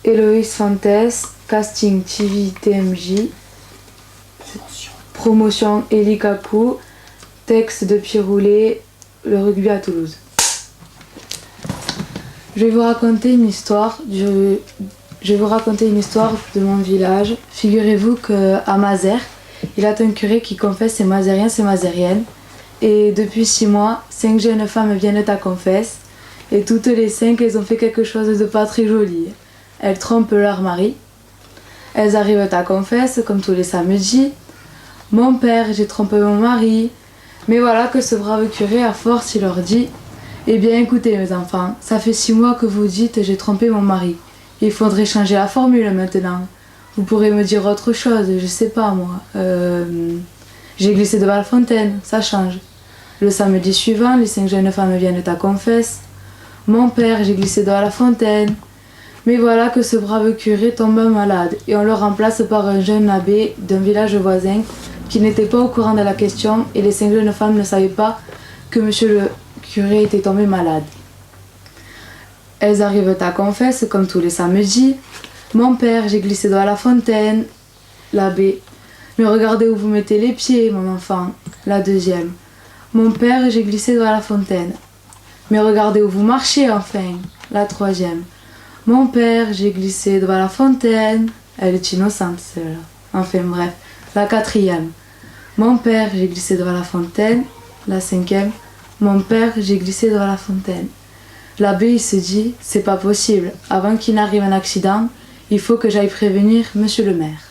Héloïse Fantes, casting TV TMJ, promotion Eli Kaku, texte de Pierre Roulet, le rugby à Toulouse. Je vais vous raconter une histoire. Je vais vous raconter une histoire de mon village. Figurez-vous qu'à Mazères, il y a un curé qui confesse ses mazériens, ses mazériennes. Et depuis 6 mois, 5 jeunes femmes viennent à confesse. Et toutes les 5, elles ont fait quelque chose de pas très joli. Elles trompent leur mari. Elles arrivent à confesse, comme tous les samedis. Mon père, j'ai trompé mon mari. Mais voilà que ce brave curé, à force, il leur dit: eh bien écoutez mes enfants, ça fait 6 mois que vous dites j'ai trompé mon mari. Il faudrait changer la formule maintenant. Vous pourrez me dire autre chose, je sais pas moi. J'ai glissé devant la fontaine, ça change. Le samedi suivant, les 5 jeunes femmes viennent à confesse. Mon père, j'ai glissé devant la fontaine. Mais voilà que ce brave curé tombe malade et on le remplace par un jeune abbé d'un village voisin qui n'était pas au courant de la question et les 5 jeunes femmes ne savaient pas que monsieur le curé était tombé malade. Elles arrivent à confesse comme tous les samedis. Mon père, j'ai glissé devant la fontaine. L'abbé: mais regardez où vous mettez les pieds, mon enfant. La deuxième: mon père, j'ai glissé devant la fontaine. Mais regardez où vous marchez, enfin. La troisième: mon père, j'ai glissé devant la fontaine. Elle est innocente, celle-là. Enfin bref. La quatrième: mon père, j'ai glissé devant la fontaine. La cinquième: mon père, j'ai glissé devant la fontaine. L'abbé, il se dit: c'est pas possible. Avant qu'il n'arrive un accident, il faut que j'aille prévenir monsieur le maire.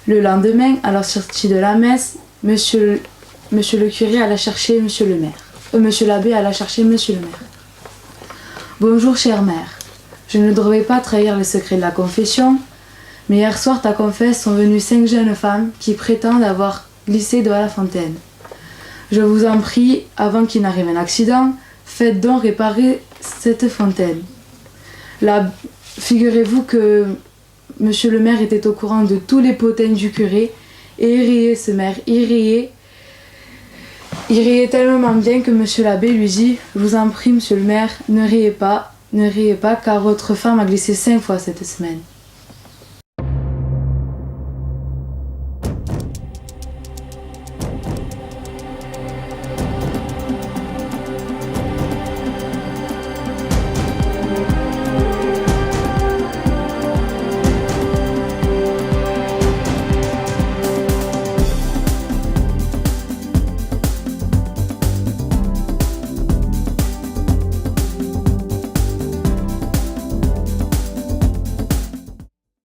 Le lendemain, à la sortie de la messe, monsieur le curé alla chercher monsieur le maire. Monsieur l'abbé alla chercher monsieur le maire. Bonjour, chère mère. Je ne devrais pas trahir le secret de la confession, mais hier soir, ta confesse sont venues 5 jeunes femmes qui prétendent avoir glissé devant la fontaine. Je vous en prie, avant qu'il n'arrive un accident, faites donc réparer cette fontaine. Là, figurez-vous que monsieur le maire était au courant de tous les potins du curé, et il riait, ce maire, il riait tellement bien que monsieur l'abbé lui dit: je vous en prie, monsieur le maire, ne riez pas, car votre femme a glissé 5 fois cette semaine.